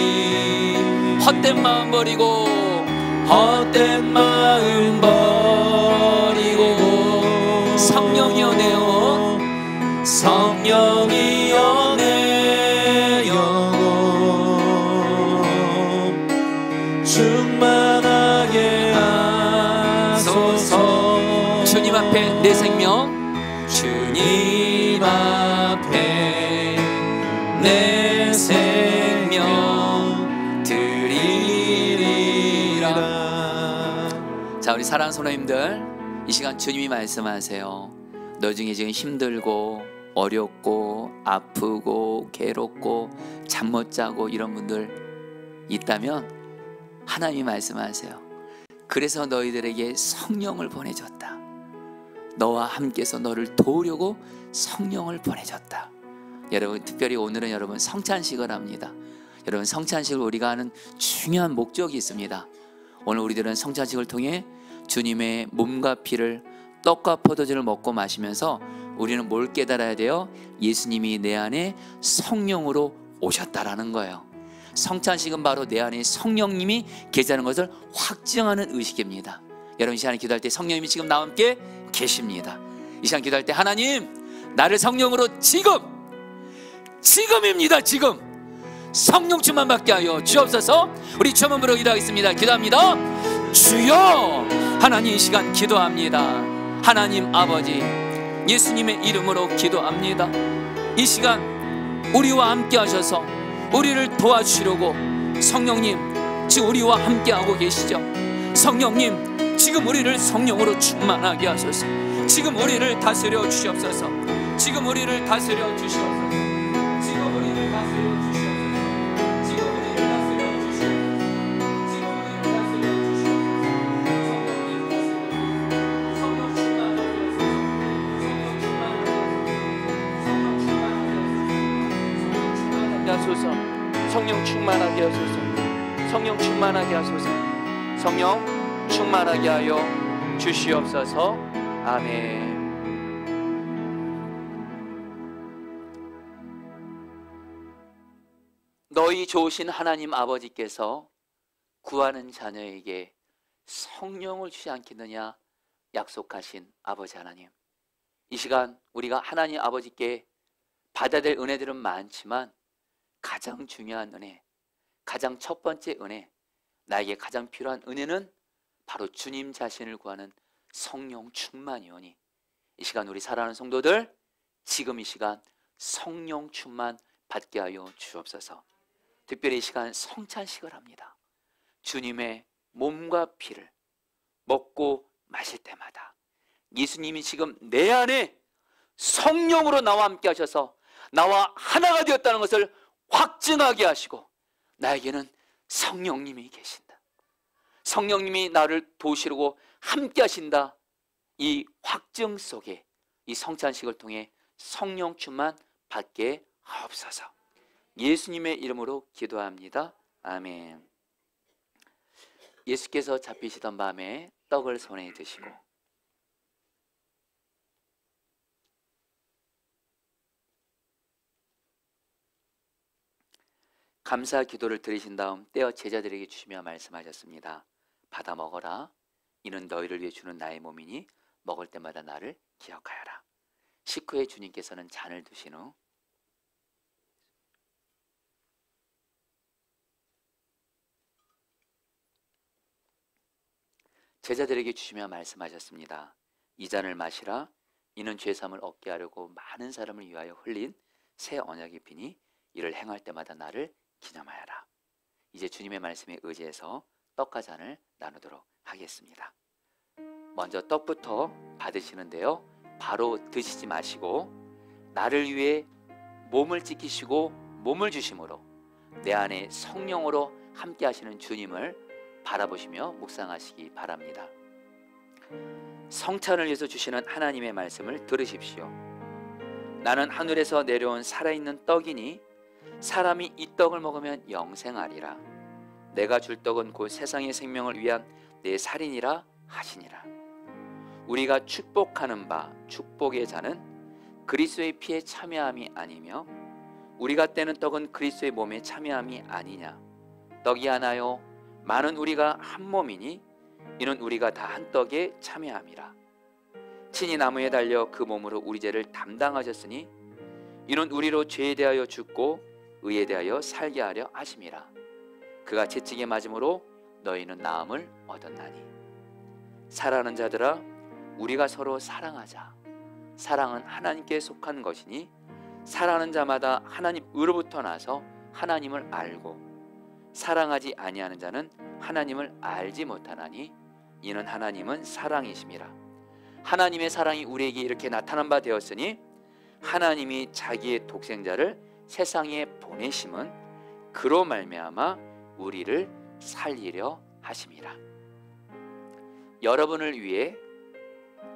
헛된 마음 버리고, 헛된 마음 버리고, 성령이여 내 영혼, 성령이여 내 영혼 충만하게 하소서. 주님 앞에 내 생명, 주님 앞에 내 생명 드리리라. 자, 우리 사랑하는 성도님들, 이 시간 주님이 말씀하세요. 너 중에 지금 힘들고 어렵고 아프고 괴롭고 잠 못 자고 이런 분들 있다면 하나님이 말씀하세요. 그래서 너희들에게 성령을 보내줬다. 너와 함께서 너를 도우려고 성령을 보내줬다. 여러분, 특별히 오늘은 여러분 성찬식을 합니다. 여러분, 성찬식을 우리가 하는 중요한 목적이 있습니다. 오늘 우리들은 성찬식을 통해 주님의 몸과 피를, 떡과 포도주를 먹고 마시면서 우리는 뭘 깨달아야 돼요? 예수님이 내 안에 성령으로 오셨다라는 거예요. 성찬식은 바로 내 안에 성령님이 계시다는 것을 확증하는 의식입니다. 여러분, 이 시간에 기도할 때 성령님이 지금 나와 함께 계십니다. 이 시간 기도할 때 하나님, 나를 성령으로 지금입니다. 지금 성령 충만 받게 하여 주옵소서. 우리 처음으로 기도하겠습니다. 기도합니다. 주여, 하나님, 이 시간 기도합니다. 하나님 아버지, 예수님의 이름으로 기도합니다. 이 시간 우리와 함께 하셔서 우리를 도와주시려고 성령님 지금 우리와 함께하고 계시죠. 성령님, 지금 우리를 성령으로 충만하게 하소서. 지금 우리를 다스려 주시옵소서. 지금 우리를 다스려 주시옵소서. 지금 우리를 다스려 주시옵소서. 지금 우리를 다스려 주시옵소서. 지금 우리를 다스려 주시옵소서. 성령 충만하게 하소서. 성령 충만하게 하소서. 성령 충만하게 하소서. 성령 충만하게 하여 주시옵소서. 아멘. 너희 좋으신 하나님 아버지께서 구하는 자녀에게 성령을 주지 않겠느냐 약속하신 아버지 하나님, 이 시간 우리가 하나님 아버지께 받아야 될 은혜들은 많지만 가장 중요한 은혜, 가장 첫 번째 은혜, 나에게 가장 필요한 은혜는 바로 주님 자신을 구하는 성령 충만이오니, 이 시간 우리 사랑하는 성도들, 지금 이 시간 성령 충만 받게 하여 주옵소서. 특별히 이 시간 성찬식을 합니다. 주님의 몸과 피를 먹고 마실 때마다 예수님이 지금 내 안에 성령으로 나와 함께 하셔서 나와 하나가 되었다는 것을 확증하게 하시고, 나에게는 성령님이 계신다, 성령님이 나를 도우시려고 함께 하신다, 이 확증 속에 이 성찬식을 통해 성령 충만 받게 하옵소서. 예수님의 이름으로 기도합니다. 아멘. 예수께서 잡히시던 밤에 떡을 손에 드시고 감사 기도를 드리신 다음 떼어 제자들에게 주시며 말씀하셨습니다. 받아 먹어라. 이는 너희를 위해 주는 나의 몸이니 먹을 때마다 나를 기억하여라. 식후에 주님께서는 잔을 드신 후 제자들에게 주시며 말씀하셨습니다. 이 잔을 마시라. 이는 죄사함을 얻게 하려고 많은 사람을 위하여 흘린 새 언약의 피니 이를 행할 때마다 나를 기념하여라. 이제 주님의 말씀에 의지해서 떡과 잔을 나누도록 하겠습니다. 먼저 떡부터 받으시는데요, 바로 드시지 마시고 나를 위해 몸을 지키시고 몸을 주심으로 내 안에 성령으로 함께 하시는 주님을 바라보시며 묵상하시기 바랍니다. 성찬을 위해서 주시는 하나님의 말씀을 들으십시오. 나는 하늘에서 내려온 살아있는 떡이니 사람이 이 떡을 먹으면 영생하리라. 내가 줄 떡은 곧 세상의 생명을 위한 내 살이니라 하시니라. 우리가 축복하는 바 축복의 잔은 그리스도의 피에 참여함이 아니며 우리가 떼는 떡은 그리스도의 몸에 참여함이 아니냐. 떡이 하나요 많은 우리가 한 몸이니 이는 우리가 다 한 떡에 참여함이라. 친히 나무에 달려 그 몸으로 우리 죄를 담당하셨으니 이는 우리로 죄에 대하여 죽고 의에 대하여 살게 하려 하심이라. 그가 채찍에 맞음으로 너희는 나음을 얻었나니. 사랑하는 자들아, 우리가 서로 사랑하자. 사랑은 하나님께 속한 것이니 사랑하는 자마다 하나님으로부터 나서 하나님을 알고 사랑하지 아니하는 자는 하나님을 알지 못하나니 이는 하나님은 사랑이심이라. 하나님의 사랑이 우리에게 이렇게 나타난 바 되었으니 하나님이 자기의 독생자를 세상에 보내심은 그로 말미암아 우리를 살리려 하심이라. 여러분을 위해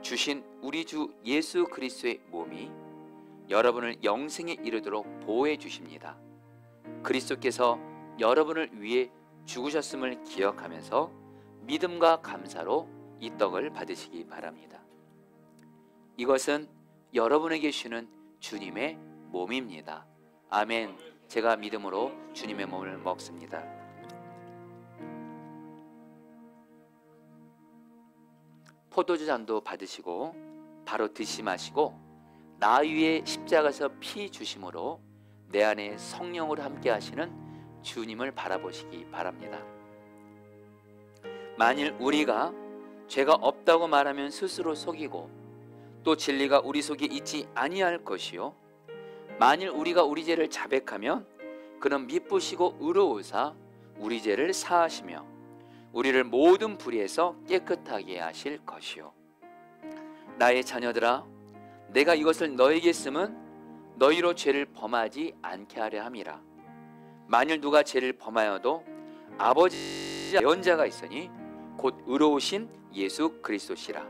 주신 우리 주 예수 그리스도의 몸이 여러분을 영생에 이르도록 보호해 주십니다. 그리스도께서 여러분을 위해 죽으셨음을 기억하면서 믿음과 감사로 이 떡을 받으시기 바랍니다. 이것은 여러분에게 주는 주님의 몸입니다. 아멘. 제가 믿음으로 주님의 몸을 먹습니다. 포도주 잔도 받으시고 바로 드시 마시고 나 위에 십자가에서 피 주심으로 내 안에 성령으로 함께 하시는 주님을 바라보시기 바랍니다. 만일 우리가 죄가 없다고 말하면 스스로 속이고 또 진리가 우리 속에 있지 아니할 것이요 만일 우리가 우리 죄를 자백하면 그는 미쁘시고 의로우사 우리 죄를 사하시며 우리를 모든 불의에서 깨끗하게 하실 것이요 나의 자녀들아 내가 이것을 너에게 쓰면 너희로 죄를 범하지 않게 하려 함이라. 만일 누가 죄를 범하여도 아버지 예언자가 있으니 곧 의로우신 예수 그리스도시라.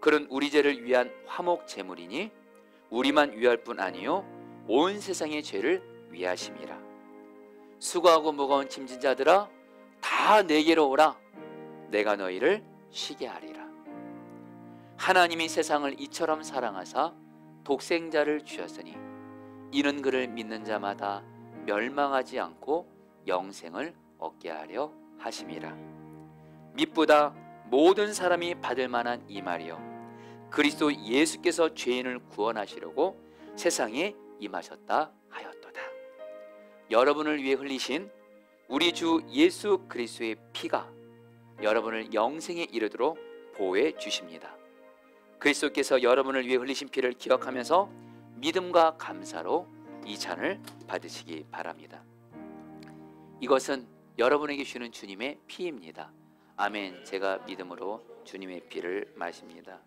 그는 우리 죄를 위한 화목 제물이니 우리만 위할 뿐 아니요 온 세상의 죄를 위하심이라. 수고하고 무거운 짐진 자들아 다 내게로 오라. 내가 너희를 쉬게 하리라. 하나님이 세상을 이처럼 사랑하사 독생자를 주셨으니 이는 그를 믿는 자마다 멸망하지 않고 영생을 얻게 하려 하심이라. 미쁘다 모든 사람이 받을 만한 이 말이요 그리스도 예수께서 죄인을 구원하시려고 세상에 임하셨다 하였도다. 여러분을 위해 흘리신 우리 주 예수 그리스도의 피가 여러분을 영생에 이르도록 보호해 주십니다. 그리스도께서 여러분을 위해 흘리신 피를 기억하면서 믿음과 감사로 이 잔을 받으시기 바랍니다. 이것은 여러분에게 주는 주님의 피입니다. 아멘. 제가 믿음으로 주님의 피를 마십니다.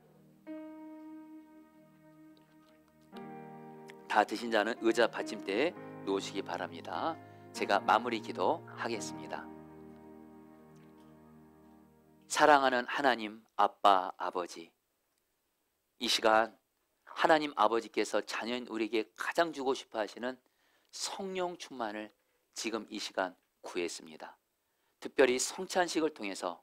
다 드신 자는 의자 받침대에 놓으시기 바랍니다. 제가 마무리 기도하겠습니다. 사랑하는 하나님 아빠 아버지, 이 시간 하나님 아버지께서 자녀인 우리에게 가장 주고 싶어 하시는 성령 충만을 지금 이 시간 구했습니다. 특별히 성찬식을 통해서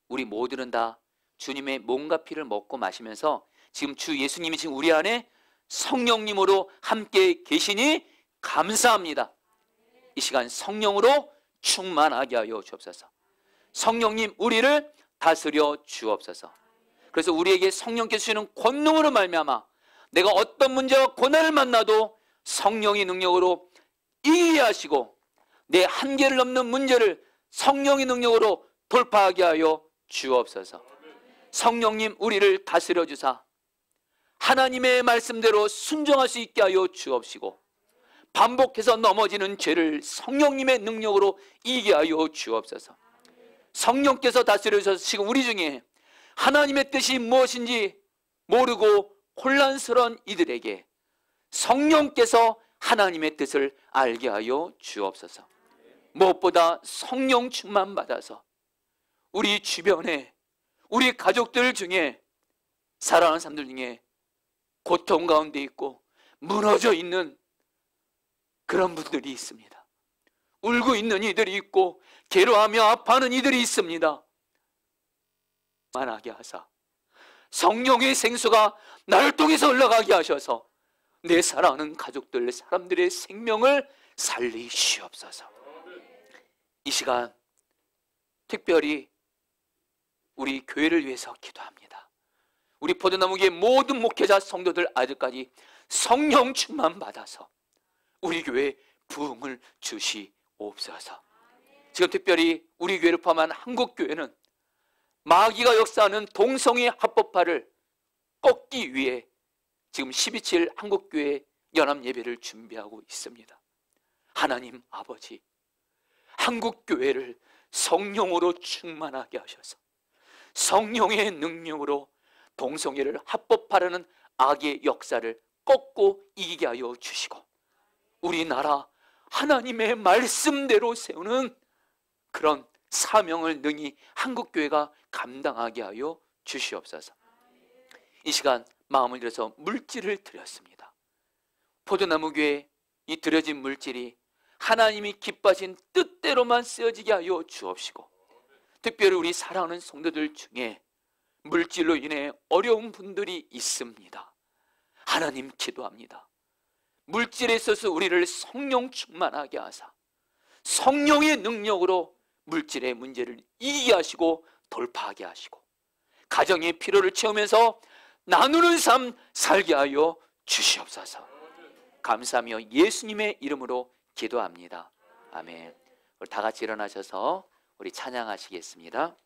우리 모두는 다 주님의 몸과 피를 먹고 마시면서 지금 주 예수님이 지금 우리 안에 성령님으로 함께 계시니 감사합니다. 이 시간 성령으로 충만하게 하여 주옵소서. 성령님 우리를 다스려 주옵소서. 그래서 우리에게 성령께서 주시는 권능으로 말미암아 내가 어떤 문제와 고난을 만나도 성령의 능력으로 이기게 하시고 내 한계를 넘는 문제를 성령의 능력으로 돌파하게 하여 주옵소서. 성령님 우리를 다스려 주사 하나님의 말씀대로 순종할 수 있게 하여 주옵시고 반복해서 넘어지는 죄를 성령님의 능력으로 이기게 하여 주옵소서. 성령께서 다스려 주셔서 지금 우리 중에 하나님의 뜻이 무엇인지 모르고 혼란스러운 이들에게 성령께서 하나님의 뜻을 알게 하여 주옵소서. 무엇보다 성령 충만 받아서 우리 주변에 우리 가족들 중에 사랑하는 사람들 중에 고통 가운데 있고 무너져 있는 그런 분들이 있습니다. 울고 있는 이들이 있고 괴로워하며 아파하는 이들이 있습니다. 만하게 하사 성령의 생수가 나를 통해서 흘러가게 하셔서 내 사랑하는 가족들 사람들의 생명을 살리시옵소서. 이 시간 특별히 우리 교회를 위해서 기도합니다. 우리 포도나무교회 모든 목회자 성도들 아직까지 성령 충만 받아서 우리 교회에 부흥을 주시옵소서. 지금 특별히 우리 교회를 포함한 한국교회는 마귀가 역사하는 동성애 합법화를 꺾기 위해 지금 12.7 한국교회 연합예배를 준비하고 있습니다. 하나님 아버지, 한국교회를 성령으로 충만하게 하셔서 성령의 능력으로 동성애를 합법화하는 악의 역사를 꺾고 이기게 하여 주시고 우리나라 하나님의 말씀대로 세우는 그런 사명을 능히 한국교회가 감당하게 하여 주시옵소서. 이 시간 마음을 들여서 물질을 드렸습니다. 포도나무교회 이 드려진 물질이 하나님이 기뻐하신 뜻대로만 쓰여지게 하여 주옵시고, 특별히 우리 사랑하는 성도들 중에 물질로 인해 어려운 분들이 있습니다. 하나님 기도합니다. 물질에 있어서 우리를 성령 충만하게 하사 성령의 능력으로 물질의 문제를 이기게 하시고 돌파하게 하시고, 가정의 필요를 채우면서 나누는 삶 살게 하여 주시옵소서. 감사하며 예수님의 이름으로 기도합니다. 아멘. 우리 다 같이 일어나셔서 우리 찬양하시겠습니다.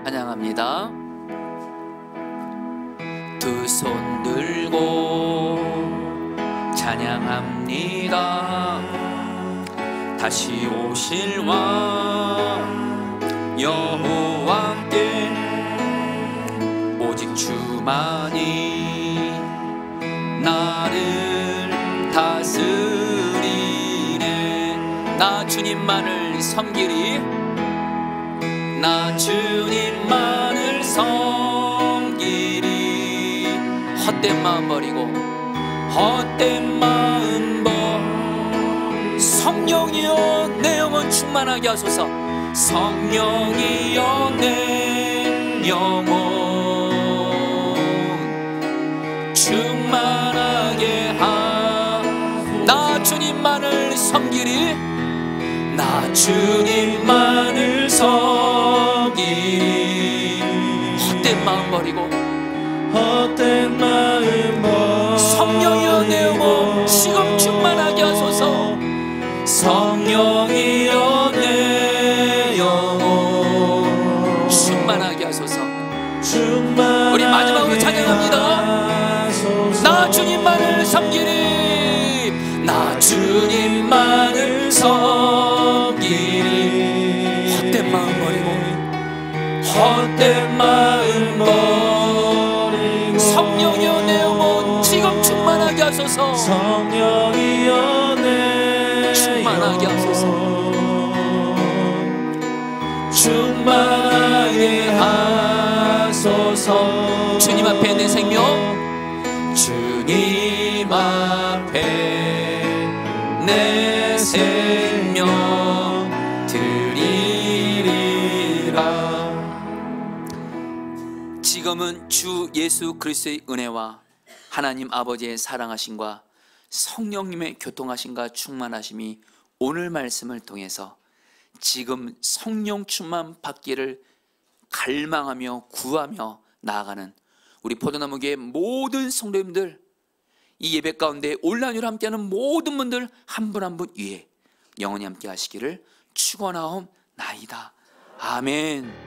찬양합니다. 두 손 들고 찬양합니다. 다시 오실 왕 여호와께 오직 주만이 나를 다스리네. 나 주님만을 섬기리. 나 주님만을 섬기리. 헛된 마음 버리고 헛된 마음 성령이여 내 영혼 충만하게 하소서. 성령이여 내 영혼 충만하게 나 주님만을 섬기리. 나 주님만을 섬기리. 헛된 마음 버리고 헛된 마음 버리고 성령이여 내 영혼 지금 충만하게 하소서. 성령이여 내 영혼 충만하게 하소서. 우리 마지막으로 찬양합니다. 나 주님만을 섬기리. 나 주님만을 섬기리. 헛된 마음 버리고 헛된 마음 버리고 성령이여 내 영혼 지금 충만하게 하소서. 성령이여 내 충만하게 하소서. 충만하게 하소서. 주님 앞에 내 생명, 주님 앞에 내 생명 드리리라. 지금은 주 예수 그리스도의 은혜와 하나님 아버지의 사랑하심과 성령님의 교통하심과 충만하심이 오늘 말씀을 통해서 지금 성령 충만 받기를 갈망하며 구하며 나아가는 우리 포도나무교회 모든 성도님들, 이 예배 가운데 온라인으로 함께하는 모든 분들 한 분 한 분 위에 영원히 함께 하시기를 축원하옵나이다. 아멘.